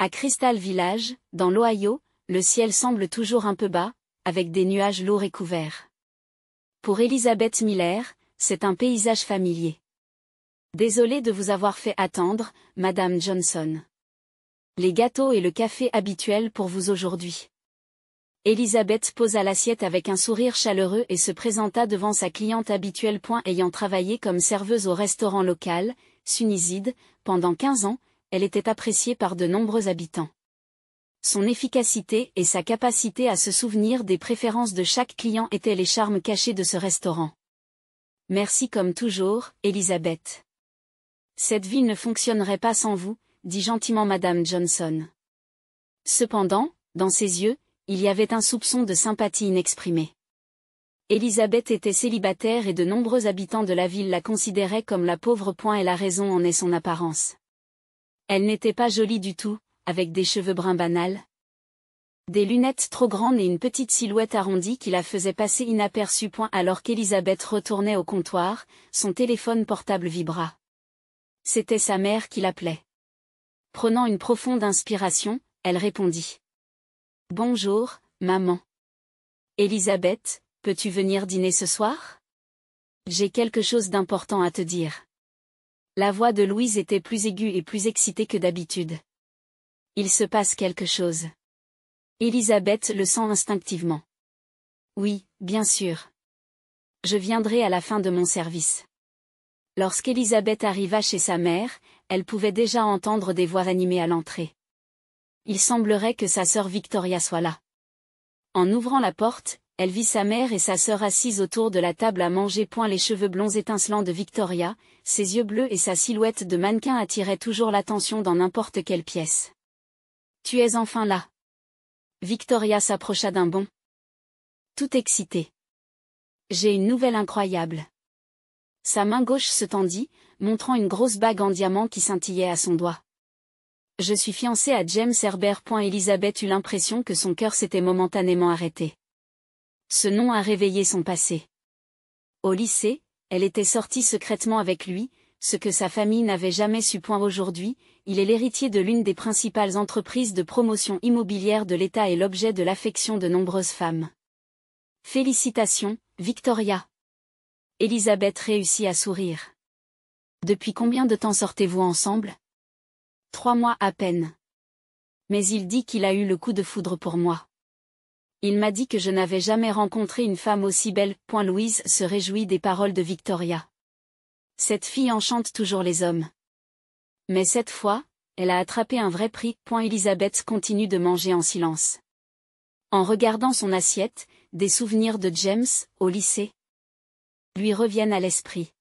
À Crystal Village, dans l'Ohio, le ciel semble toujours un peu bas, avec des nuages lourds et couverts. Pour Elizabeth Miller, c'est un paysage familier. Désolée de vous avoir fait attendre, Madame Johnson. Les gâteaux et le café habituels pour vous aujourd'hui. Elizabeth posa l'assiette avec un sourire chaleureux et se présenta devant sa cliente habituelle. Ayant travaillé comme serveuse au restaurant local, Sunnyside, pendant 15 ans, elle était appréciée par de nombreux habitants. Son efficacité et sa capacité à se souvenir des préférences de chaque client étaient les charmes cachés de ce restaurant. Merci comme toujours, Elizabeth. Cette vie ne fonctionnerait pas sans vous, dit gentiment Madame Johnson. Cependant, dans ses yeux, il y avait un soupçon de sympathie inexprimée. Elizabeth était célibataire et de nombreux habitants de la ville la considéraient comme la pauvre. Et la raison en est son apparence. Elle n'était pas jolie du tout, avec des cheveux bruns banals, des lunettes trop grandes et une petite silhouette arrondie qui la faisait passer inaperçue. Alors qu'Elizabeth retournait au comptoir, son téléphone portable vibra. C'était sa mère qui l'appelait. Prenant une profonde inspiration, elle répondit. « Bonjour, maman. Elizabeth, peux-tu venir dîner ce soir? J'ai quelque chose d'important à te dire. » La voix de Louise était plus aiguë et plus excitée que d'habitude. Il se passe quelque chose. Elizabeth le sent instinctivement. Oui, bien sûr. Je viendrai à la fin de mon service. Lorsqu'Elizabeth arriva chez sa mère, elle pouvait déjà entendre des voix animées à l'entrée. Il semblerait que sa sœur Victoria soit là. En ouvrant la porte, elle vit sa mère et sa sœur assises autour de la table à manger. Les cheveux blonds étincelants de Victoria, ses yeux bleus et sa silhouette de mannequin attiraient toujours l'attention dans n'importe quelle pièce. « Tu es enfin là. » Victoria s'approcha d'un bond. Tout excitée. « J'ai une nouvelle incroyable. » Sa main gauche se tendit, montrant une grosse bague en diamant qui scintillait à son doigt. « Je suis fiancée à James Herbert. » Elizabeth eut l'impression que son cœur s'était momentanément arrêté. Ce nom a réveillé son passé. Au lycée, elle était sortie secrètement avec lui, ce que sa famille n'avait jamais su. Aujourd'hui, il est l'héritier de l'une des principales entreprises de promotion immobilière de l'État et l'objet de l'affection de nombreuses femmes. Félicitations, Victoria. Elizabeth réussit à sourire. Depuis combien de temps sortez-vous ensemble? 3 mois à peine. Mais il dit qu'il a eu le coup de foudre pour moi. Il m'a dit que je n'avais jamais rencontré une femme aussi belle. Louise se réjouit des paroles de Victoria. Cette fille enchante toujours les hommes. Mais cette fois, elle a attrapé un vrai prix. Elizabeth continue de manger en silence. En regardant son assiette, des souvenirs de James, au lycée, lui reviennent à l'esprit.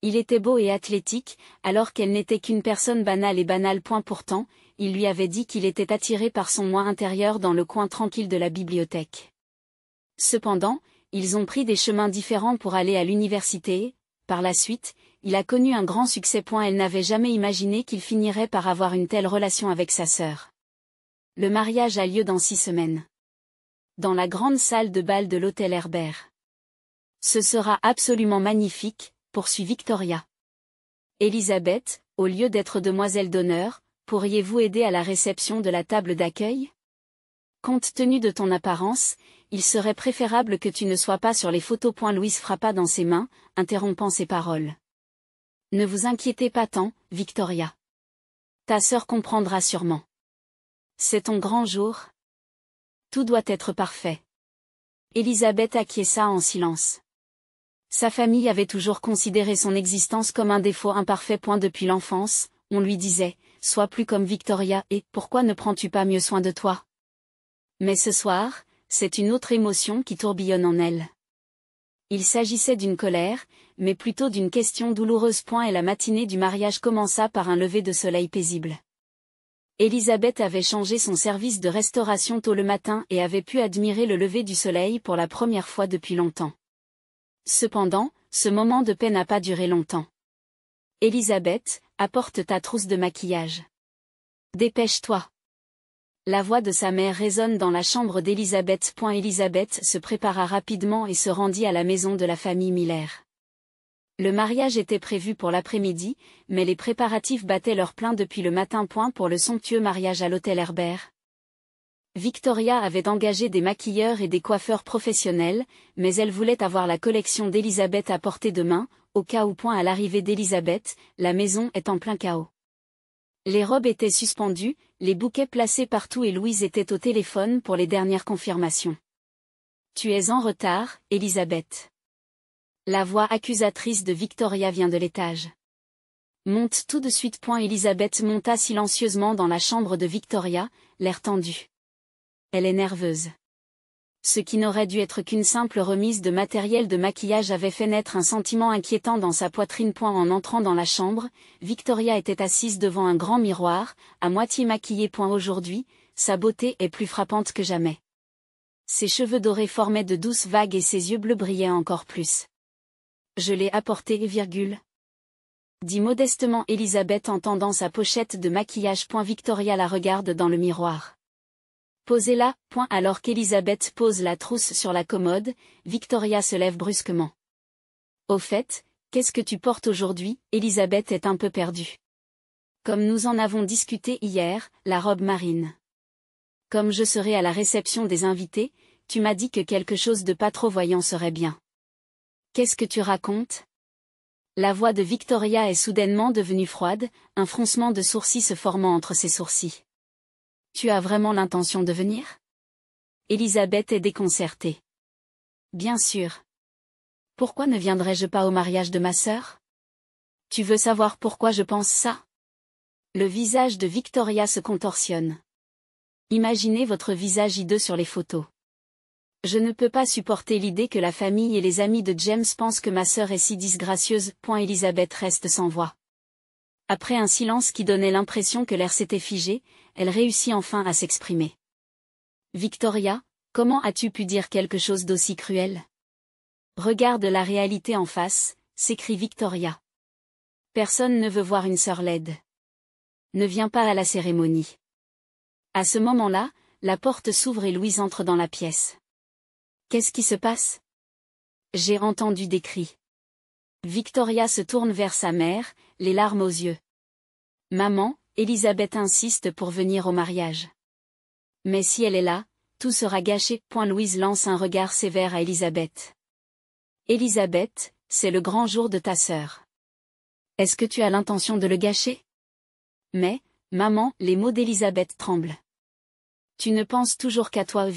Il était beau et athlétique, alors qu'elle n'était qu'une personne banale et banale. Pourtant, il lui avait dit qu'il était attiré par son moi intérieur dans le coin tranquille de la bibliothèque. Cependant, ils ont pris des chemins différents pour aller à l'université et, par la suite, il a connu un grand succès. Elle n'avait jamais imaginé qu'il finirait par avoir une telle relation avec sa sœur. Le mariage a lieu dans 6 semaines. Dans la grande salle de bal de l'hôtel Herbert. Ce sera absolument magnifique, poursuit Victoria. Elizabeth, au lieu d'être demoiselle d'honneur, pourriez-vous aider à la réception de la table d'accueil? Compte tenu de ton apparence, il serait préférable que tu ne sois pas sur les photos. Louise frappa dans ses mains, interrompant ses paroles. Ne vous inquiétez pas tant, Victoria. Ta sœur comprendra sûrement. C'est ton grand jour. Tout doit être parfait. Elizabeth acquiesça en silence. Sa famille avait toujours considéré son existence comme un défaut imparfait. Depuis l'enfance, on lui disait, sois plus comme Victoria et pourquoi ne prends-tu pas mieux soin de toi? Mais ce soir, c'est une autre émotion qui tourbillonne en elle. Il s'agissait d'une colère, mais plutôt d'une question douloureuse. Et la matinée du mariage commença par un lever de soleil paisible. Elizabeth avait changé son service de restauration tôt le matin et avait pu admirer le lever du soleil pour la première fois depuis longtemps. Cependant, ce moment de paix n'a pas duré longtemps. Elizabeth, apporte ta trousse de maquillage. Dépêche-toi. La voix de sa mère résonne dans la chambre d'Elizabeth. Elizabeth se prépara rapidement et se rendit à la maison de la famille Miller. Le mariage était prévu pour l'après-midi, mais les préparatifs battaient leur plein depuis le matin. Pour le somptueux mariage à l'hôtel Herbert. Victoria avait engagé des maquilleurs et des coiffeurs professionnels, mais elle voulait avoir la collection d'Elisabeth à portée de main, au cas où. À l'arrivée d'Elisabeth, la maison est en plein chaos. Les robes étaient suspendues, les bouquets placés partout et Louise était au téléphone pour les dernières confirmations. « Tu es en retard, Elisabeth. » La voix accusatrice de Victoria vient de l'étage. « Monte tout de suite. » Elisabeth monta silencieusement dans la chambre de Victoria, l'air tendu. Elle est nerveuse. Ce qui n'aurait dû être qu'une simple remise de matériel de maquillage avait fait naître un sentiment inquiétant dans sa poitrine. En entrant dans la chambre, Victoria était assise devant un grand miroir, à moitié maquillée. Aujourd'hui, sa beauté est plus frappante que jamais. Ses cheveux dorés formaient de douces vagues et ses yeux bleus brillaient encore plus. « Je l'ai apporté, dit modestement Elisabeth en tendant sa pochette de maquillage. Victoria la regarde dans le miroir. Posez-la. Alors qu'Elisabeth pose la trousse sur la commode, Victoria se lève brusquement. Au fait, qu'est-ce que tu portes aujourd'hui? Elisabeth est un peu perdue. Comme nous en avons discuté hier, la robe marine. Comme je serai à la réception des invités, tu m'as dit que quelque chose de pas trop voyant serait bien. Qu'est-ce que tu racontes? La voix de Victoria est soudainement devenue froide, un froncement de sourcils se formant entre ses sourcils. Tu as vraiment l'intention de venir? Elisabeth est déconcertée. Bien sûr. Pourquoi ne viendrais-je pas au mariage de ma sœur? Tu veux savoir pourquoi je pense ça? Le visage de Victoria se contorsionne. Imaginez votre visage hideux sur les photos. Je ne peux pas supporter l'idée que la famille et les amis de James pensent que ma sœur est si disgracieuse. Elisabeth reste sans voix. Après un silence qui donnait l'impression que l'air s'était figé, elle réussit enfin à s'exprimer. Victoria, comment as-tu pu dire quelque chose d'aussi cruel? Regarde la réalité en face, s'écrie Victoria. Personne ne veut voir une sœur laide. Ne viens pas à la cérémonie. À ce moment-là, la porte s'ouvre et Louise entre dans la pièce. Qu'est-ce qui se passe? J'ai entendu des cris. Victoria se tourne vers sa mère, les larmes aux yeux. Maman, Elisabeth insiste pour venir au mariage. Mais si elle est là, tout sera gâché. Louise lance un regard sévère à Elisabeth. Elisabeth, c'est le grand jour de ta sœur. Est-ce que tu as l'intention de le gâcher? Mais, maman, les mots d'Elisabeth tremblent. Tu ne penses toujours qu'à toi,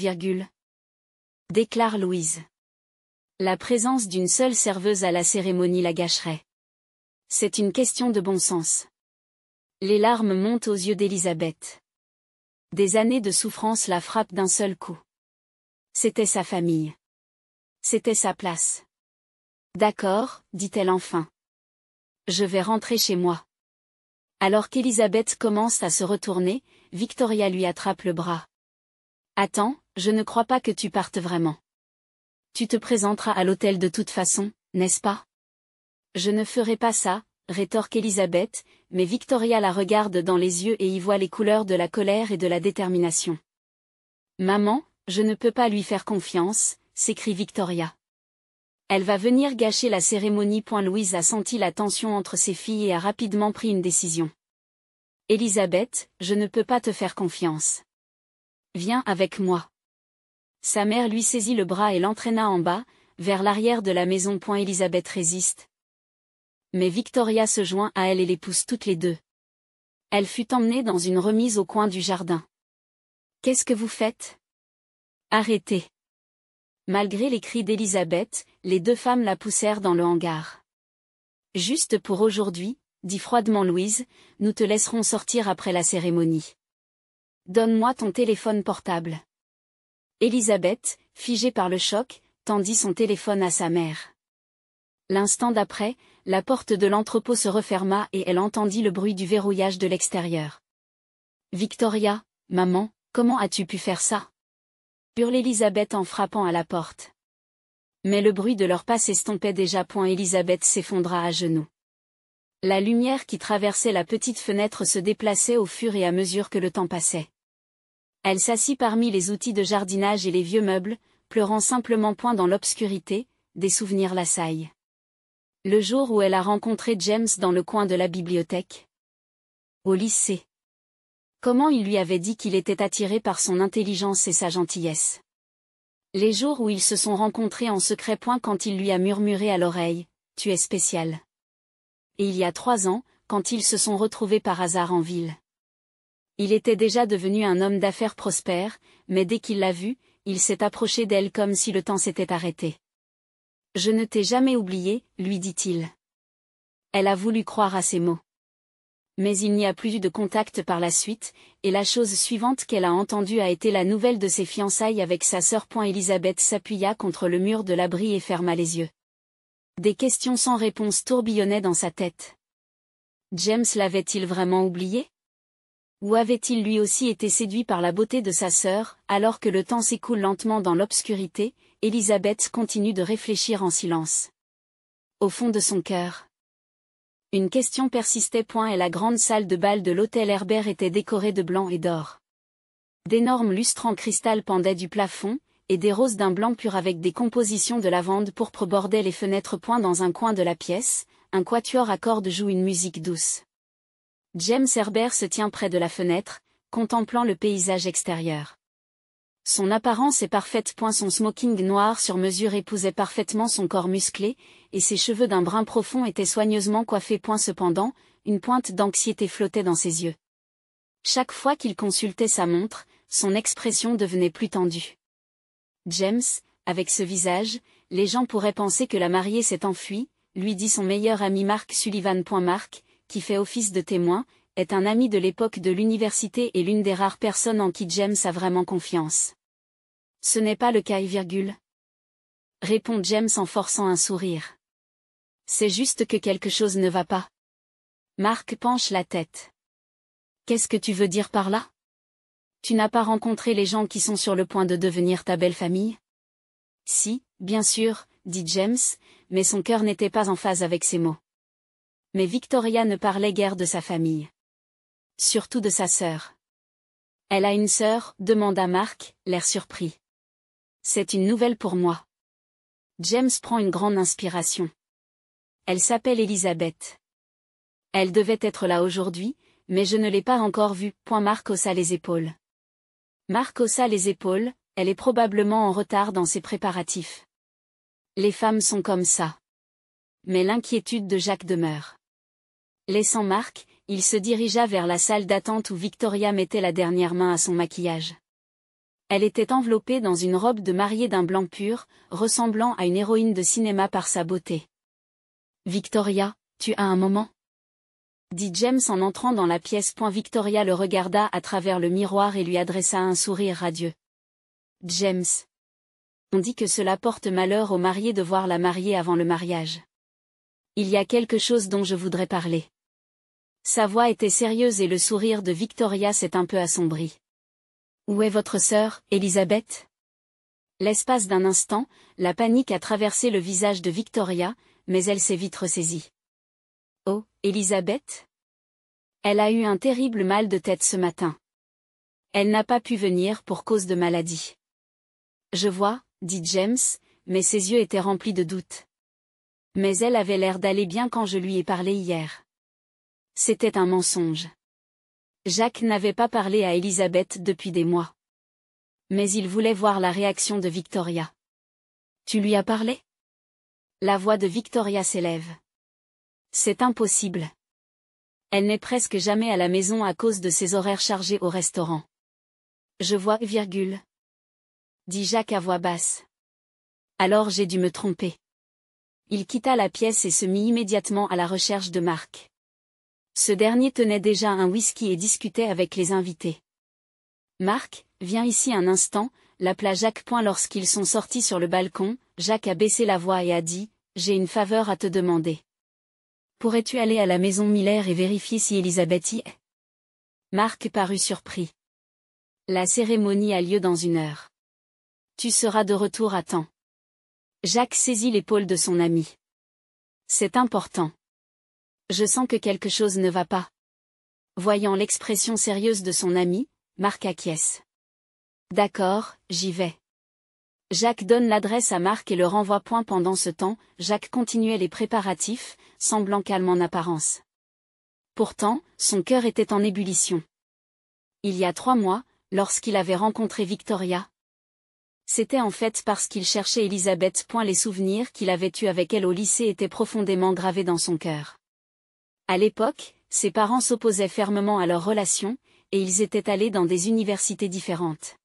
déclare Louise. La présence d'une seule serveuse à la cérémonie la gâcherait. C'est une question de bon sens. Les larmes montent aux yeux d'Elisabeth. Des années de souffrance la frappent d'un seul coup. C'était sa famille. C'était sa place. D'accord, dit-elle enfin. Je vais rentrer chez moi. Alors qu'Elisabeth commence à se retourner, Victoria lui attrape le bras. Attends, je ne crois pas que tu partes vraiment. Tu te présenteras à l'hôtel de toute façon, n'est-ce pas? Je ne ferai pas ça, rétorque Elisabeth, mais Victoria la regarde dans les yeux et y voit les couleurs de la colère et de la détermination. Maman, je ne peux pas lui faire confiance, s'écrie Victoria. Elle va venir gâcher la cérémonie. Louise a senti la tension entre ses filles et a rapidement pris une décision. Elisabeth, je ne peux pas te faire confiance. Viens avec moi. Sa mère lui saisit le bras et l'entraîna en bas, vers l'arrière de la maison. Elisabeth résiste. Mais Victoria se joint à elle et les pousse toutes les deux. Elle fut emmenée dans une remise au coin du jardin. Qu'est-ce que vous faites? Arrêtez. Malgré les cris d'Elisabeth, les deux femmes la poussèrent dans le hangar. Juste pour aujourd'hui, dit froidement Louise, nous te laisserons sortir après la cérémonie. Donne-moi ton téléphone portable. Elisabeth, figée par le choc, tendit son téléphone à sa mère. L'instant d'après, la porte de l'entrepôt se referma et elle entendit le bruit du verrouillage de l'extérieur. Victoria, maman, comment as-tu pu faire ça? Hurle Elisabeth en frappant à la porte. Mais le bruit de leurs pas s'estompait déjà. Elisabeth s'effondra à genoux. La lumière qui traversait la petite fenêtre se déplaçait au fur et à mesure que le temps passait. Elle s'assit parmi les outils de jardinage et les vieux meubles, pleurant simplement. Dans l'obscurité, des souvenirs l'assaillent. Le jour où elle a rencontré James dans le coin de la bibliothèque. Au lycée. Comment il lui avait dit qu'il était attiré par son intelligence et sa gentillesse. Les jours où ils se sont rencontrés en secret. Quand il lui a murmuré à l'oreille, « Tu es spécial ». Et il y a 3 ans, quand ils se sont retrouvés par hasard en ville. Il était déjà devenu un homme d'affaires prospère, mais dès qu'il l'a vue, il s'est approché d'elle comme si le temps s'était arrêté. « Je ne t'ai jamais oublié », lui dit-il. Elle a voulu croire à ses mots. Mais il n'y a plus eu de contact par la suite, et la chose suivante qu'elle a entendue a été la nouvelle de ses fiançailles avec sa sœur. Elisabeth s'appuya contre le mur de l'abri et ferma les yeux. Des questions sans réponse tourbillonnaient dans sa tête. James l'avait-il vraiment oublié? Ou avait-il lui aussi été séduit par la beauté de sa sœur? Alors que le temps s'écoule lentement dans l'obscurité, Elisabeth continue de réfléchir en silence. Au fond de son cœur, une question persistait. Et la grande salle de bal de l'hôtel Herbert était décorée de blanc et d'or. D'énormes lustres en cristal pendaient du plafond, et des roses d'un blanc pur avec des compositions de lavande pourpre bordaient les fenêtres. Dans un coin de la pièce, un quatuor à cordes joue une musique douce. James Herbert se tient près de la fenêtre, contemplant le paysage extérieur. Son apparence est parfaite. Son smoking noir sur mesure épousait parfaitement son corps musclé, et ses cheveux d'un brun profond étaient soigneusement coiffés. Cependant, une pointe d'anxiété flottait dans ses yeux. Chaque fois qu'il consultait sa montre, son expression devenait plus tendue. James, avec ce visage, les gens pourraient penser que la mariée s'est enfuie, lui dit son meilleur ami Mark Sullivan. Mark, qui fait office de témoin, est un ami de l'époque de l'université et l'une des rares personnes en qui James a vraiment confiance. Ce n'est pas le cas, répond James en forçant un sourire. C'est juste que quelque chose ne va pas. Mark penche la tête. Qu'est-ce que tu veux dire par là? Tu n'as pas rencontré les gens qui sont sur le point de devenir ta belle famille? Si, bien sûr, dit James, mais son cœur n'était pas en phase avec ses mots. Mais Victoria ne parlait guère de sa famille. Surtout de sa sœur. Elle a une sœur, demanda Mark, l'air surpris. C'est une nouvelle pour moi. James prend une grande inspiration. Elle s'appelle Elisabeth. Elle devait être là aujourd'hui, mais je ne l'ai pas encore vue. Mark haussa les épaules. Mark haussa les épaules, elle est probablement en retard dans ses préparatifs. Les femmes sont comme ça. Mais l'inquiétude de Jacques demeure. Laissant Mark, il se dirigea vers la salle d'attente où Victoria mettait la dernière main à son maquillage. Elle était enveloppée dans une robe de mariée d'un blanc pur, ressemblant à une héroïne de cinéma par sa beauté. « Victoria, tu as un moment ?» dit James en entrant dans la pièce. Victoria le regarda à travers le miroir et lui adressa un sourire radieux. « James. On dit que cela porte malheur aux mariés de voir la mariée avant le mariage. Il y a quelque chose dont je voudrais parler. » Sa voix était sérieuse et le sourire de Victoria s'est un peu assombri. « Où est votre sœur, Elisabeth ?» L'espace d'un instant, la panique a traversé le visage de Victoria, mais elle s'est vite ressaisie. « Oh, Elisabeth ? Elle a eu un terrible mal de tête ce matin. Elle n'a pas pu venir pour cause de maladie. » Je vois, dit James, mais ses yeux étaient remplis de doute. Mais elle avait l'air d'aller bien quand je lui ai parlé hier. C'était un mensonge. Jacques n'avait pas parlé à Elisabeth depuis des mois. Mais il voulait voir la réaction de Victoria. Tu lui as parlé? La voix de Victoria s'élève. C'est impossible. Elle n'est presque jamais à la maison à cause de ses horaires chargés au restaurant. Je vois, dit Jacques à voix basse. Alors j'ai dû me tromper. Il quitta la pièce et se mit immédiatement à la recherche de Mark. Ce dernier tenait déjà un whisky et discutait avec les invités. Mark, viens ici un instant, l'appela Jacques. Lorsqu'ils sont sortis sur le balcon, Jacques a baissé la voix et a dit, j'ai une faveur à te demander. Pourrais-tu aller à la maison Miller et vérifier si Elisabeth y est? Mark parut surpris. La cérémonie a lieu dans 1 heure. Tu seras de retour à temps. Jacques saisit l'épaule de son ami. C'est important. Je sens que quelque chose ne va pas. Voyant l'expression sérieuse de son ami, Mark acquiesce. D'accord, j'y vais. Jacques donne l'adresse à Marc et le renvoie. Pendant ce temps, Jacques continuait les préparatifs, semblant calme en apparence. Pourtant, son cœur était en ébullition. Il y a 3 mois, lorsqu'il avait rencontré Victoria, c'était en fait parce qu'il cherchait Elisabeth. Les souvenirs qu'il avait eus avec elle au lycée étaient profondément gravés dans son cœur. À l'époque, ses parents s'opposaient fermement à leur relation, et ils étaient allés dans des universités différentes.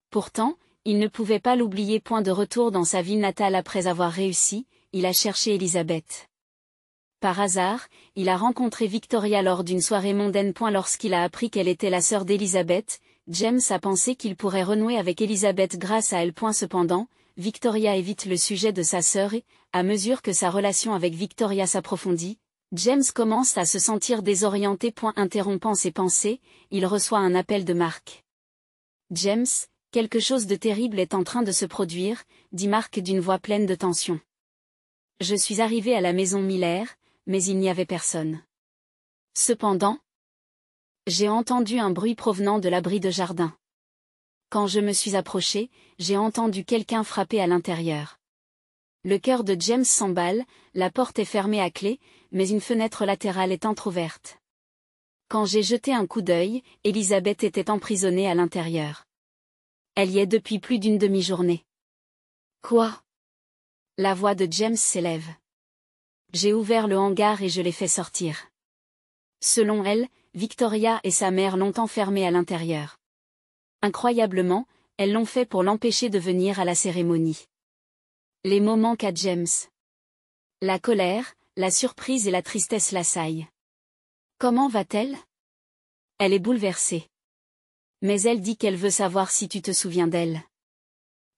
Pourtant, il ne pouvait pas l'oublier. De retour dans sa ville natale après avoir réussi, il a cherché Elisabeth. Par hasard, il a rencontré Victoria lors d'une soirée mondaine. Lorsqu'il a appris qu'elle était la sœur d'Elisabeth, James a pensé qu'il pourrait renouer avec Elisabeth grâce à elle. Cependant, Victoria évite le sujet de sa sœur et, à mesure que sa relation avec Victoria s'approfondit, James commence à se sentir désorienté. Interrompant ses pensées, il reçoit un appel de Marc. « James, quelque chose de terrible est en train de se produire », dit Marc d'une voix pleine de tension. « Je suis arrivé à la maison Miller, mais il n'y avait personne. Cependant, j'ai entendu un bruit provenant de l'abri de jardin. Quand je me suis approché, j'ai entendu quelqu'un frapper à l'intérieur. » Le cœur de James s'emballe, la porte est fermée à clé, mais une fenêtre latérale est entr'ouverte. Quand j'ai jeté un coup d'œil, Elisabeth était emprisonnée à l'intérieur. Elle y est depuis plus d'une demi-journée. Quoi? La voix de James s'élève. J'ai ouvert le hangar et je l'ai fait sortir. Selon elle, Victoria et sa mère l'ont enfermée à l'intérieur. Incroyablement, elles l'ont fait pour l'empêcher de venir à la cérémonie. Les mots manquent à James. La colère, la surprise et la tristesse l'assaillent. Comment va-t-elle? Elle est bouleversée. Mais elle dit qu'elle veut savoir si tu te souviens d'elle.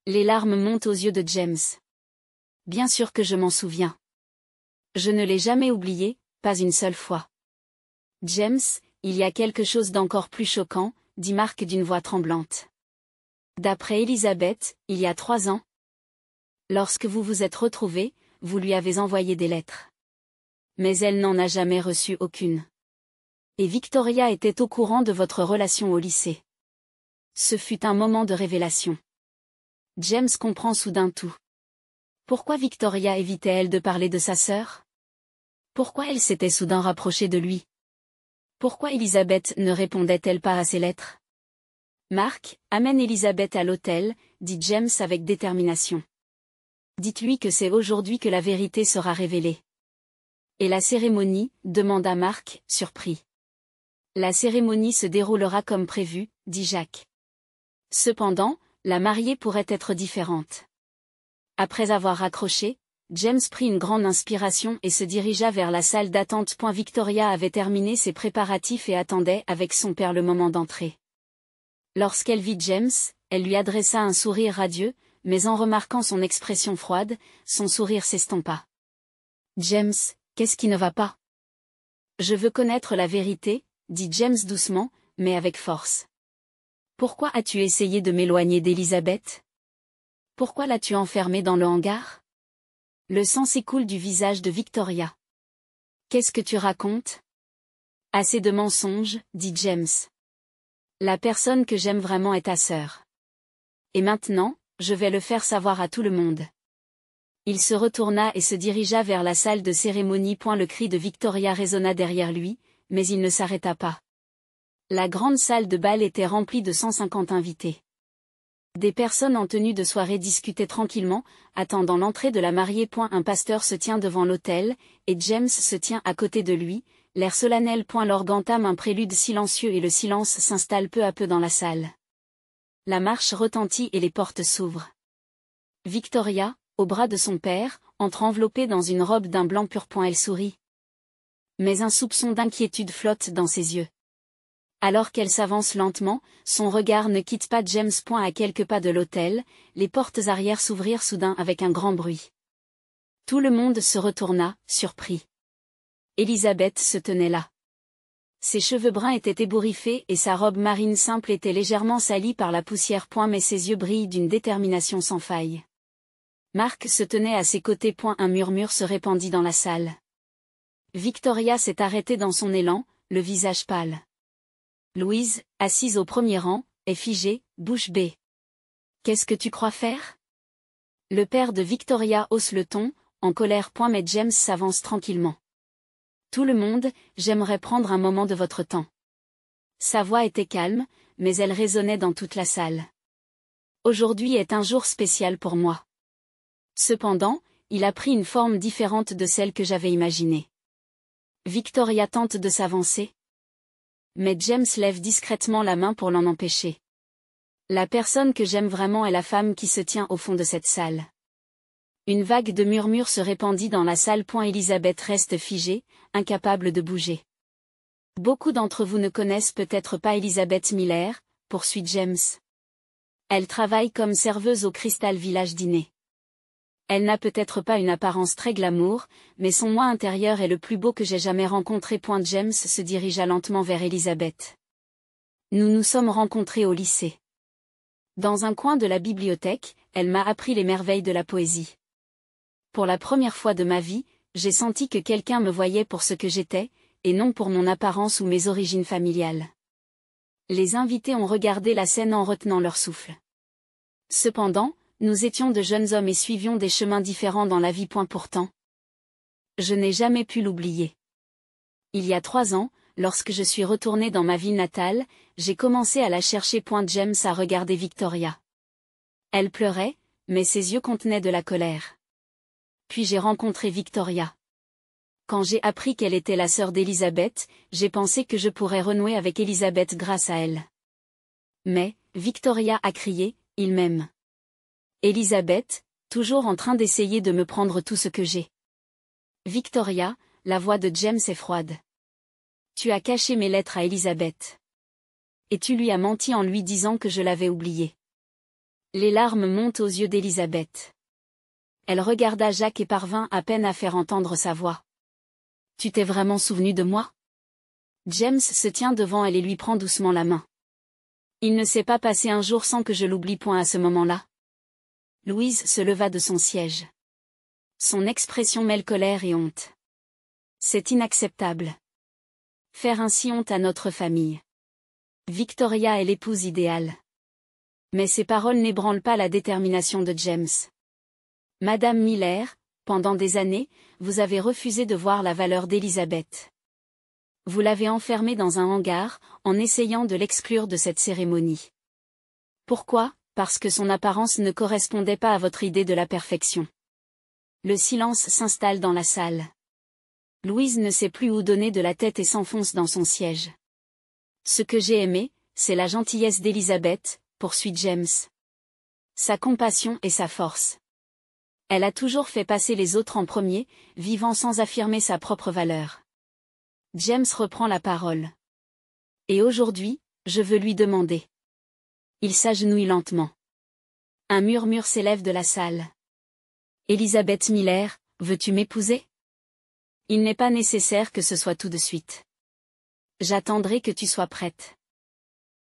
Les larmes montent aux yeux de James. Bien sûr que je m'en souviens. Je ne l'ai jamais oublié, pas une seule fois. James, il y a quelque chose d'encore plus choquant, dit Marc d'une voix tremblante. D'après Elisabeth, il y a 3 ans, lorsque vous vous êtes retrouvés, vous lui avez envoyé des lettres. Mais elle n'en a jamais reçu aucune. Et Victoria était au courant de votre relation au lycée. Ce fut un moment de révélation. James comprend soudain tout. Pourquoi Victoria évitait-elle de parler de sa sœur? Pourquoi elle s'était soudain rapprochée de lui? Pourquoi Elisabeth ne répondait-elle pas à ses lettres? Marc, amène Elisabeth à l'hôtel, dit James avec détermination. Dites-lui que c'est aujourd'hui que la vérité sera révélée. Et la cérémonie, demanda Marc, surpris. La cérémonie se déroulera comme prévu, dit Jacques. Cependant, la mariée pourrait être différente. Après avoir raccroché, James prit une grande inspiration et se dirigea vers la salle d'attente. Victoria avait terminé ses préparatifs et attendait avec son père le moment d'entrer. Lorsqu'elle vit James, elle lui adressa un sourire radieux, mais en remarquant son expression froide, son sourire s'estompa. « James, qu'est-ce qui ne va pas? » « Je veux connaître la vérité, » dit James doucement, mais avec force. « Pourquoi as-tu essayé de m'éloigner d'Elisabeth? Pourquoi l'as-tu enfermée dans le hangar? » Le sang s'écoule du visage de Victoria. « Qu'est-ce que tu racontes? » « Assez de mensonges, » dit James. « La personne que j'aime vraiment est ta sœur. Et maintenant, je vais le faire savoir à tout le monde. » Il se retourna et se dirigea vers la salle de cérémonie. Le cri de Victoria résonna derrière lui, mais il ne s'arrêta pas. La grande salle de bal était remplie de 150 invités. Des personnes en tenue de soirée discutaient tranquillement, attendant l'entrée de la mariée. Un pasteur se tient devant l'autel, et James se tient à côté de lui, l'air solennel. L'orgue entame un prélude silencieux et le silence s'installe peu à peu dans la salle. La marche retentit et les portes s'ouvrent. Victoria, au bras de son père, entre enveloppée dans une robe d'un blanc pur. Elle sourit. Mais un soupçon d'inquiétude flotte dans ses yeux. Alors qu'elle s'avance lentement, son regard ne quitte pas James. À quelques pas de l'autel, les portes arrière s'ouvrirent soudain avec un grand bruit. Tout le monde se retourna, surpris. Elisabeth se tenait là. Ses cheveux bruns étaient ébouriffés et sa robe marine simple était légèrement salie par la poussière. Mais ses yeux brillent d'une détermination sans faille. Marc se tenait à ses côtés. Un murmure se répandit dans la salle. Victoria s'est arrêtée dans son élan, le visage pâle. Louise, assise au premier rang, est figée, bouche bée. « Qu'est-ce que tu crois faire ? Le père de Victoria hausse le ton, en colère. Mais James s'avance tranquillement. Tout le monde, j'aimerais prendre un moment de votre temps. Sa voix était calme, mais elle résonnait dans toute la salle. Aujourd'hui est un jour spécial pour moi. Cependant, il a pris une forme différente de celle que j'avais imaginée. Victoria tente de s'avancer. Mais James lève discrètement la main pour l'en empêcher. La personne que j'aime vraiment est la femme qui se tient au fond de cette salle. Une vague de murmures se répandit dans la salle. Elizabeth reste figée, incapable de bouger. Beaucoup d'entre vous ne connaissent peut-être pas Elizabeth Miller, poursuit James. Elle travaille comme serveuse au Crystal Village Diner. Elle n'a peut-être pas une apparence très glamour, mais son moi intérieur est le plus beau que j'ai jamais rencontré. James se dirigea lentement vers Elizabeth. Nous nous sommes rencontrés au lycée. Dans un coin de la bibliothèque, elle m'a appris les merveilles de la poésie. Pour la première fois de ma vie, j'ai senti que quelqu'un me voyait pour ce que j'étais, et non pour mon apparence ou mes origines familiales. Les invités ont regardé la scène en retenant leur souffle. Cependant, nous étions de jeunes hommes et suivions des chemins différents dans la vie. Pourtant, je n'ai jamais pu l'oublier. Il y a 3 ans, lorsque je suis retourné dans ma ville natale, j'ai commencé à la chercher. James a regardé Victoria. Elle pleurait, mais ses yeux contenaient de la colère. Puis j'ai rencontré Victoria. Quand j'ai appris qu'elle était la sœur d'Elizabeth, j'ai pensé que je pourrais renouer avec Elizabeth grâce à elle. Mais, Victoria a crié, il m'aime. Elizabeth, toujours en train d'essayer de me prendre tout ce que j'ai. Victoria, la voix de James est froide. Tu as caché mes lettres à Elizabeth. Et tu lui as menti en lui disant que je l'avais oubliée. Les larmes montent aux yeux d'Elizabeth. Elle regarda Jacques et parvint à peine à faire entendre sa voix. Tu t'es vraiment souvenu de moi? James se tient devant elle et lui prend doucement la main. Il ne s'est pas passé un jour sans que je l'oublie. À ce moment-là. Louise se leva de son siège. Son expression mêle colère et honte. C'est inacceptable. Faire ainsi honte à notre famille. Victoria est l'épouse idéale. Mais ces paroles n'ébranlent pas la détermination de James. Madame Miller, pendant des années, vous avez refusé de voir la valeur d'Elizabeth. Vous l'avez enfermée dans un hangar, en essayant de l'exclure de cette cérémonie. Pourquoi? Parce que son apparence ne correspondait pas à votre idée de la perfection. Le silence s'installe dans la salle. Louise ne sait plus où donner de la tête et s'enfonce dans son siège. Ce que j'ai aimé, c'est la gentillesse d'Elizabeth, poursuit James. Sa compassion et sa force. Elle a toujours fait passer les autres en premier, vivant sans affirmer sa propre valeur. James reprend la parole. Et aujourd'hui, je veux lui demander. Il s'agenouille lentement. Un murmure s'élève de la salle. Elizabeth Miller, veux-tu m'épouser? Il n'est pas nécessaire que ce soit tout de suite. J'attendrai que tu sois prête.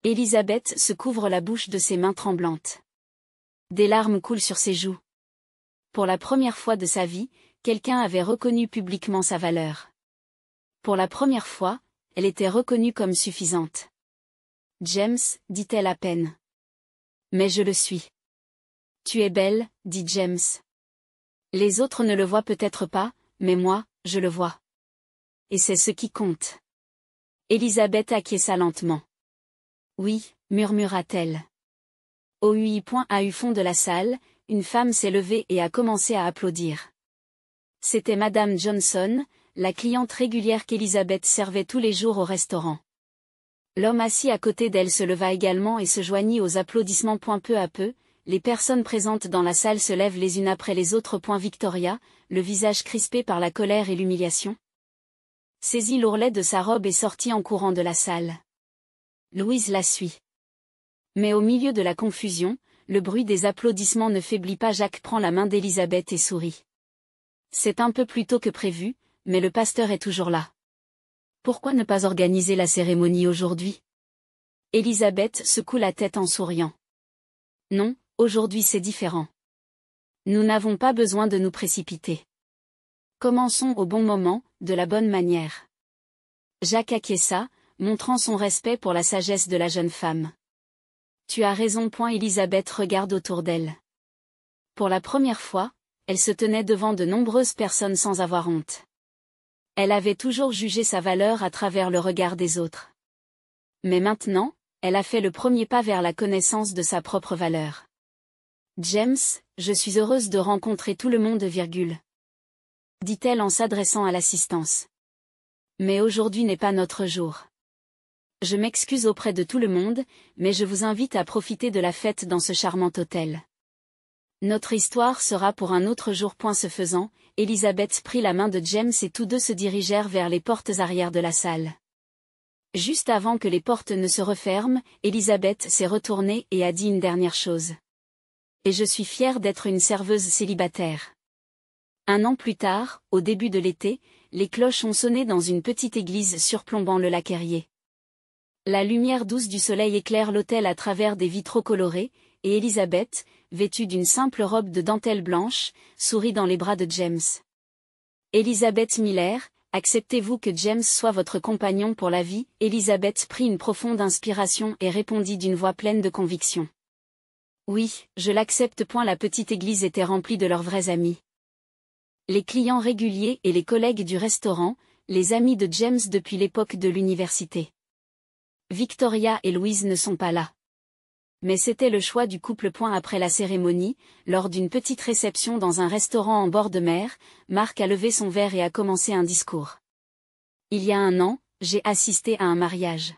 Elizabeth se couvre la bouche de ses mains tremblantes. Des larmes coulent sur ses joues. Pour la première fois de sa vie, quelqu'un avait reconnu publiquement sa valeur. Pour la première fois, elle était reconnue comme suffisante. James, dit-elle à peine. Mais je le suis. Tu es belle, dit James. Les autres ne le voient peut-être pas, mais moi, je le vois. Et c'est ce qui compte. Elizabeth acquiesça lentement. Oui, murmura-t-elle. Au UI.AU fond de la salle, une femme s'est levée et a commencé à applaudir. C'était Madame Johnson, la cliente régulière qu'Elizabeth servait tous les jours au restaurant. L'homme assis à côté d'elle se leva également et se joignit aux applaudissements. Peu à peu, les personnes présentes dans la salle se lèvent les unes après les autres. Victoria, le visage crispé par la colère et l'humiliation, saisit l'ourlet de sa robe et sortit en courant de la salle. Louise la suit. Mais au milieu de la confusion, le bruit des applaudissements ne faiblit pas. Jacques prend la main d'Elizabeth et sourit. C'est un peu plus tôt que prévu, mais le pasteur est toujours là. Pourquoi ne pas organiser la cérémonie aujourd'hui? Elizabeth secoue la tête en souriant. Non, aujourd'hui c'est différent. Nous n'avons pas besoin de nous précipiter. Commençons au bon moment, de la bonne manière. Jacques acquiesça, montrant son respect pour la sagesse de la jeune femme. Tu as raison. Elizabeth regarde autour d'elle. Pour la première fois, elle se tenait devant de nombreuses personnes sans avoir honte. Elle avait toujours jugé sa valeur à travers le regard des autres. Mais maintenant, elle a fait le premier pas vers la connaissance de sa propre valeur. James, je suis heureuse de rencontrer tout le monde, dit-elle en s'adressant à l'assistance. Mais aujourd'hui n'est pas notre jour. Je m'excuse auprès de tout le monde, mais je vous invite à profiter de la fête dans ce charmant hôtel. Notre histoire sera pour un autre jour. Ce faisant, Elizabeth prit la main de James et tous deux se dirigèrent vers les portes arrière de la salle. Juste avant que les portes ne se referment, Elizabeth s'est retournée et a dit une dernière chose. Et je suis fière d'être une serveuse célibataire. Un an plus tard, au début de l'été, les cloches ont sonné dans une petite église surplombant le lac Erie. La lumière douce du soleil éclaire l'hôtel à travers des vitraux colorés, et Elizabeth, vêtue d'une simple robe de dentelle blanche, sourit dans les bras de James. Elizabeth Miller, acceptez-vous que James soit votre compagnon pour la vie? Elizabeth prit une profonde inspiration et répondit d'une voix pleine de conviction. Oui, je l'accepte. La petite église était remplie de leurs vrais amis. Les clients réguliers et les collègues du restaurant, les amis de James depuis l'époque de l'université. Victoria et Louise ne sont pas là. Mais c'était le choix du couple. Après la cérémonie, lors d'une petite réception dans un restaurant en bord de mer, Mark a levé son verre et a commencé un discours. Il y a un an, j'ai assisté à un mariage.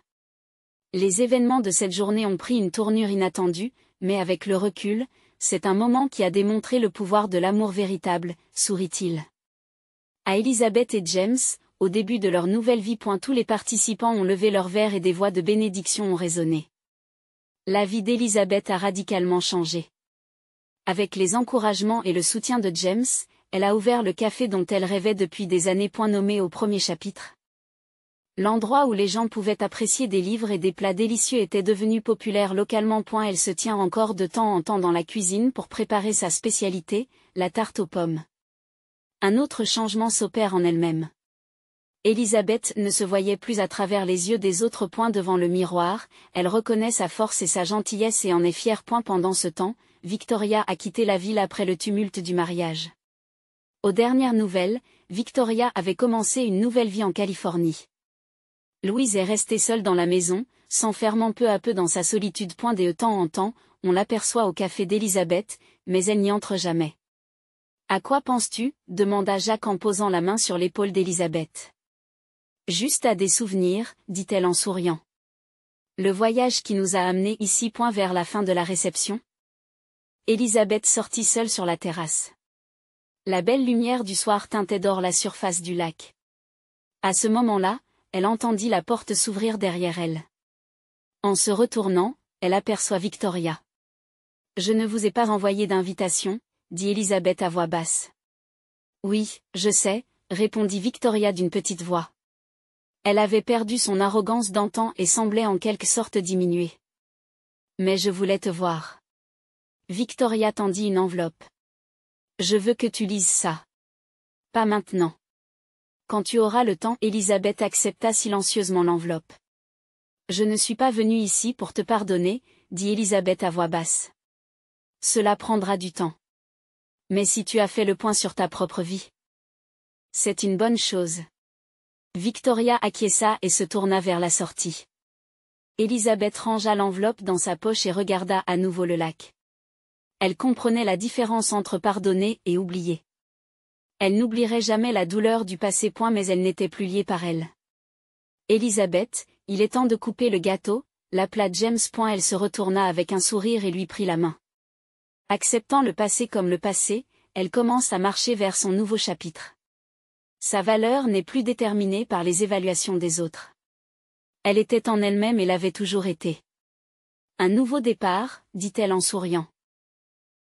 Les événements de cette journée ont pris une tournure inattendue, mais avec le recul, c'est un moment qui a démontré le pouvoir de l'amour véritable, sourit-il. À Elizabeth et James, au début de leur nouvelle vie. Tous les participants ont levé leur verre et des voix de bénédiction ont résonné. La vie d'Elizabeth a radicalement changé. Avec les encouragements et le soutien de James, elle a ouvert le café dont elle rêvait depuis des années. Nommé au premier chapitre. L'endroit où les gens pouvaient apprécier des livres et des plats délicieux était devenu populaire localement. Elle se tient encore de temps en temps dans la cuisine pour préparer sa spécialité, la tarte aux pommes. Un autre changement s'opère en elle-même. Elizabeth ne se voyait plus à travers les yeux des autres. Devant le miroir, elle reconnaît sa force et sa gentillesse et en est fière. Pendant ce temps, Victoria a quitté la ville après le tumulte du mariage. Aux dernières nouvelles, Victoria avait commencé une nouvelle vie en Californie. Louise est restée seule dans la maison, s'enfermant peu à peu dans sa solitude. De temps en temps, on l'aperçoit au café d'Elizabeth, mais elle n'y entre jamais. À quoi penses-tu? Demanda Jacques en posant la main sur l'épaule d'Elizabeth. Juste à des souvenirs, dit-elle en souriant. Le voyage qui nous a amenés ici. Vers la fin de la réception. Elizabeth sortit seule sur la terrasse. La belle lumière du soir teintait d'or la surface du lac. À ce moment-là, elle entendit la porte s'ouvrir derrière elle. En se retournant, elle aperçoit Victoria. Je ne vous ai pas envoyé d'invitation, dit Elizabeth à voix basse. Oui, je sais, répondit Victoria d'une petite voix. Elle avait perdu son arrogance d'antan et semblait en quelque sorte diminuer. Mais je voulais te voir. Victoria tendit une enveloppe. Je veux que tu lises ça. Pas maintenant. Quand tu auras le temps. Elizabeth accepta silencieusement l'enveloppe. Je ne suis pas venue ici pour te pardonner, dit Elizabeth à voix basse. Cela prendra du temps. Mais si tu as fait le point sur ta propre vie, c'est une bonne chose. Victoria acquiesça et se tourna vers la sortie. Elizabeth rangea l'enveloppe dans sa poche et regarda à nouveau le lac. Elle comprenait la différence entre pardonner et oublier. Elle n'oublierait jamais la douleur du passé. Mais elle n'était plus liée par elle. Elizabeth, il est temps de couper le gâteau, l'appela James. Elle se retourna avec un sourire et lui prit la main. Acceptant le passé comme le passé, elle commence à marcher vers son nouveau chapitre. Sa valeur n'est plus déterminée par les évaluations des autres. Elle était en elle-même et l'avait toujours été. Un nouveau départ, dit-elle en souriant.